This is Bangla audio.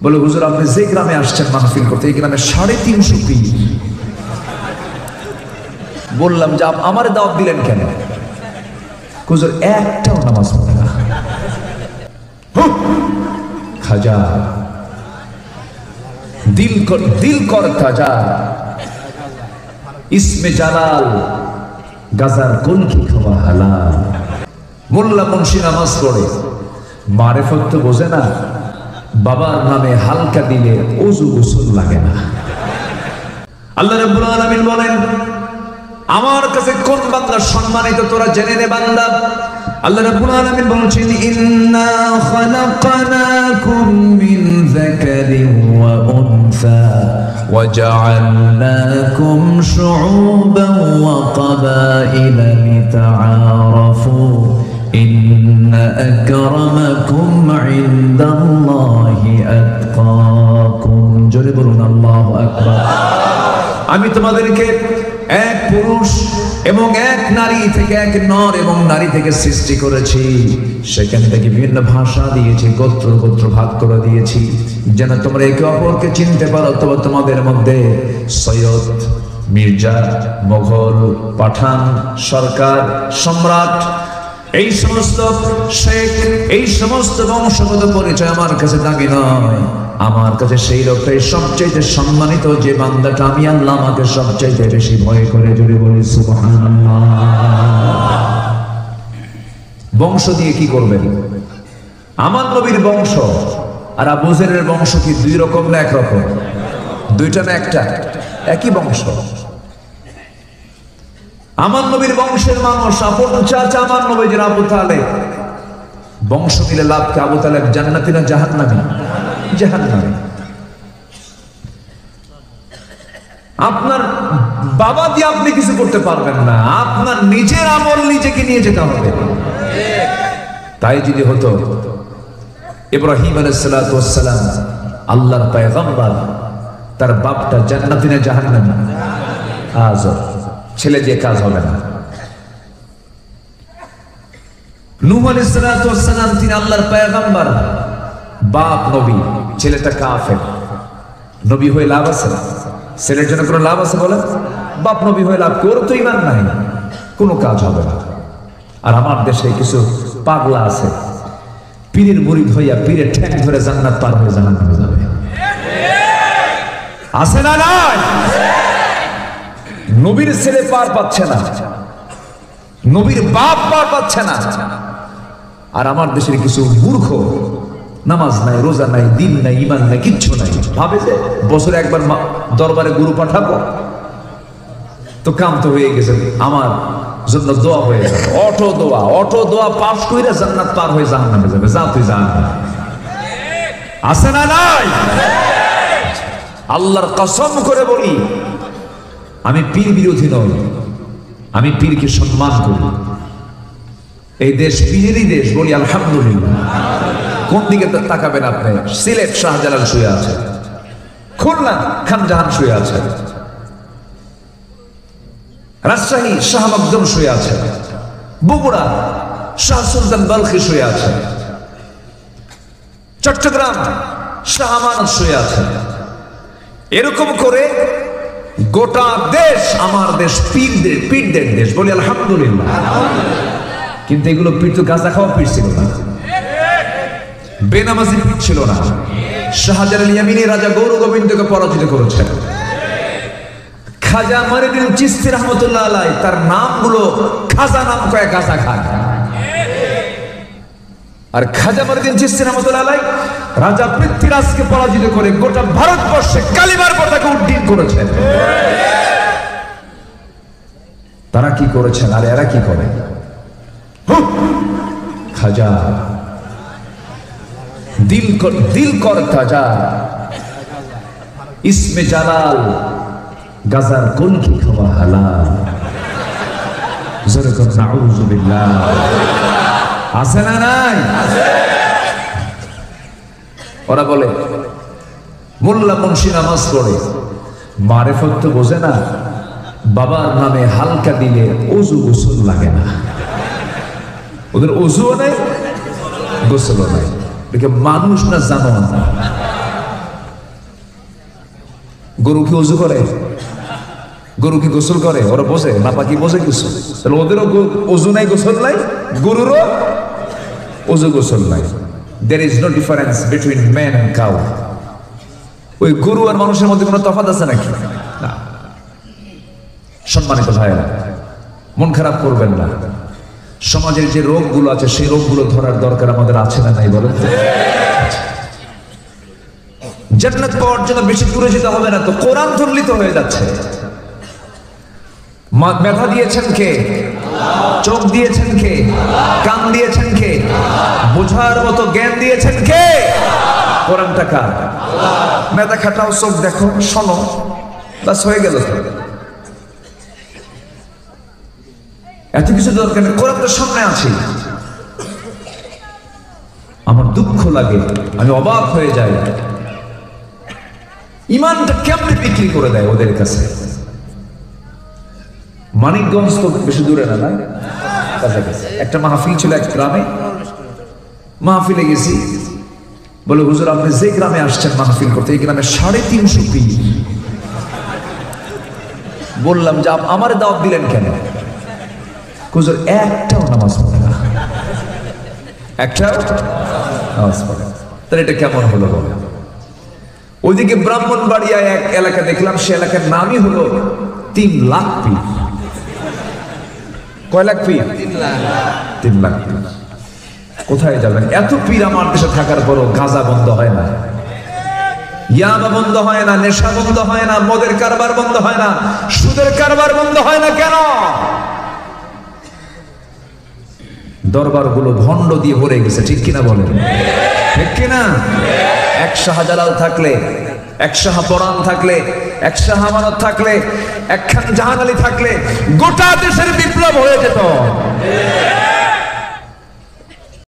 বলে হুজুর আপনি যে গ্রামে আসছেন মাহফিল করতে এই গ্রামে 350 পীর। বললাম যে আমারে দাওয়াত দিলেন কেন? হুজুর একটাও নামাজ পড়ে না। খাজা দিল কর খাজা, ইসমে জালাল গাজার কোন কি খাওয়া হালাল। মোল্লা মুন্সি নামাজ পড়ে, মারেফত তো বোঝে না। বাবার নামে হালকা দিলে ওযু গোসল লাগে না। আল্লাহ রাব্বুল আলামিন বলেন আমার কাছে কোন বান্দা সম্মানিত তোরা জেনে নে বান্দা। আল্লাহ রাব্বুল আলামিন বলছেন ইন্না খালাকনাকুম মিন যাকারিন ওয়া উনসা ওয়া জাআলনাকুম শুউবান ওয়া ক্বাবাইলা লিতাআরাফু ইন্না আকরামাকুম ইনদাল্লাহি আতকাকুম। জোরে বলুন আল্লাহু আকবার। আমি তোমাদেরকে এক পুরুষ এবং এক নারী থেকে, এক নর এবং নারী থেকে সৃষ্টি করেছি। সেখান থেকে বিভিন্ন ভাষা দিয়েছি, গোত্র গোত্র ভাগ করে দিয়েছি, যেন তোমরা একে অপরকে চিনতে পারো। তবে তোমাদের মধ্যে সৈয়দ, মির্জা, মোগল, পাঠান, সরকার, সম্রাট, এই সমস্ত শেখ, এই সমস্ত বংশগত পরিচয় আমার কাছে দামি নয়। আমার কাছে সেই লোকটাই সবচেয়ে সম্মানিত, যে বান্দাটা আমি আল্লাহ আমাকে সবচেয়ে বেশি ভয় করে। জোরে বলি সুবহানাল্লাহ। বংশ দিয়ে কি করবেন? আমার নবীর বংশ আর আবু জেরের বংশ কি দুই রকম না এক রকম? দুইটা না একটা? একই বংশ। আমার নবীর বংশের মানুষ, আপন চাচা আমার নবীর আবু তালেব। বংশ মিলে লাভ কি? আবু তালেব জান্নাতি না জাহান্নামী? জাহান্নামী। আপনার বাবা দিয়ে আপনি কিছু করতে পারবেন না, আপনার নিজের আমল নিজেকে নিয়ে যেতে হবে। তাই যদি হতো ইব্রাহিম আলাইহিস সালাতু ওয়াস সালাম আল্লাহর পয়গম্বর, তার বাপটা জান্নাতি না জাহান্নামী? আজব ছেলে দিয়ে কাজ হবে না। নূহ আলাইহিস সালাতু ওয়াস সালাম তিনি আল্লাহর পয়গম্বর, বাপ নবী, ছেলেটা কাফের। নবী হয়ে লাভ আছে? ছেলের জন্য কোনো লাভ আছে বলে? বাপ নবী হয়ে লাভ কি? ওর তো ঈমান নাই, কোনো কাজ হবে না। আর আমার দেশে কিছু পাগলা আছে, পীরের মুরিদ হইয়া পীরের ঠ্যাং ধরে জান্নাত পার হয়ে জাহান্নামে যাবে। আছে না নাই? নবীর ছেলে পার পাচ্ছে না, নবীর বাপ পার পাচ্ছে না। আর আমার দেশের কিছু মূর্খ, নামাজ নাই, রোজা নাই, দিন নাই, ঈমান নাই, কিচ্ছু নাই, ভাবে যে বছরে একবার দরবারে গুরু পাঠাবো তো কাম তো হয়ে গেছে, আমার জন্য দোয়া হয়ে যাবে। অটো দোয়া পাস কইরা জান্নাত পার হয়ে জাহান্নামে যাবে। যা তুই জাহান্নামে। আছে না নাই? আল্লাহর কসম করে বলি, আমি পীর বিরোধী নই, আমি পীরকে সম্মান করি। এই দেশ পীরেরই দেশ, বলি আলহামদুলিল্লাহ। কোন দিকে তাকাবেন আপনি? সিলেট শাহজালাল শুয়ে আছে, খুলনা খান জাহান শুয়ে আছে, রাজশাহী শাহ মখদুম শুয়ে আছে, বগুড়া শাহ সুলতান বালখি শুয়ে আছে, চট্টগ্রাম শাহ আমানত শুয়ে আছে। এরকম করে গোটা দেশ আমার দেশ, পীরদের দেশ, বলি আলহামদুলিল্লাহ। কিন্তু এগুলো পীর তো গাঁজা খাওয়া পীর ছিল না, বেনামাজি পীর ছিল না। শাহজালাল ইয়ামিনী রাজা গৌর গোবিন্দকে পরাজিত করেছেন। খাজা মঈনুদ্দিন চিশতি রাহমাতুল্লাহ আলাইহি, তার নামগুলো খাজা নাম কয়ে গাঁজা খায়। আর খাজা মঈনুদ্দিন চিশতি রাহমাতুল্লাহ আলাইহি রাজা পৃথ্বীরাজকে পরাজিত করে গোটা ভারতবর্ষে কালিমার পতাকা উড্ডীন করেছেন। তারা কি করেছেন আর এরা কি করে? খাজা দিল কর খাজা, ইসমে জালাল গাজার কোন কি খাওয়া হালাল। জোরে কর নাউযুবিল্লাহ। আছে না নাই? ওরা বলে মোল্লা মুন্সি নামাজ পড়ে, মারেফত তো বোঝে না। বাবার নামে হালকা দিলে ওযু গোসল লাগে না। ওদের ওযুও নাই, গোসলও নাই। দেখে মানুষ না জানো না। গরু কি ওযু করে? গরু কি গোসল করে? ওরা বোঝে না, পাখি বোঝে গোসল? তাহলে ওদেরও ওযু নাই, গোসল নাই, গরুরও ওযু গোসল নাই। There is no difference between man and cow. ওই গরু আর মানুষের মধ্যে কোনো তফাৎ আছে নাকি? না। সম্মানিত ভাইরা, মন খারাপ করবেন না। সমাজের যে রোগগুলো আছে সেই রোগগুলো ধরার দরকার আমাদের আছে না নাই বলেন? জান্নাত পাওয়ার জন্য বেশি দূরে যেতে হবে না তো, কোরআন ধর্লিত হয়ে যাচ্ছে। মেধা দিয়েছেন কে? চোখ দিয়েছেন কে? কান দিয়েছেন কে? বোঝার মতো জ্ঞান দিয়েছেন কে? কোরআনটা কার? মেধা খাটাও, চোখ দেখো, শোনো, বাস হয়ে গেল। এত কিছু দরকার নেই, কোরআন তো সামনে আছে। আমার দুঃখ লাগে, আমি অবাক হয়ে যাই, ইমানটা কেমনে বিক্রি করে দেয় ওদের কাছে। মানিকগঞ্জ তো বেশি দূরে না, কাছাকাছি। একটা মাহফিল ছিল এক গ্রামে, মাহফিলে গেছি, বলে হুজুর আপনি যে গ্রামে আসছেন মাহফিল করতে, এই গ্রামে 350 পীর। বললাম যে আমারে দাওয়াত দিলেন কেন? হুজুর একটাও নামাজ পড়ে না, একটাও নামাজ পড়ে। তাহলে এটা কেমন হলো বলে? ওইদিকে ব্রাহ্মণবাড়িয়ায় এক এলাকা দেখলাম, সে এলাকার নামই হলো 3 লাখ পীর। কয় লাখ পীর? 3 লাখ পীর। কোথায় যাবেন? এত পীর আমার দেশে থাকার পরও গাঁজা বন্ধ হয় না, ইয়াবা বন্ধ হয় না, নেশা বন্ধ হয় না, মদের কারবার বন্ধ হয় না, সুদের কারবার বন্ধ হয় না কেন? দরবারগুলো ভণ্ড দিয়ে ভরে গেছে, ঠিক কিনা বলেন? ঠিক কিনা? এক শাহজালাল থাকলে, এক শাহ পরাণ থাকলে, এক শাহ আমানত থাকলে, একখান জাহান আলী থাকলে গোটা দেশের বিপ্লব হয়ে যেত।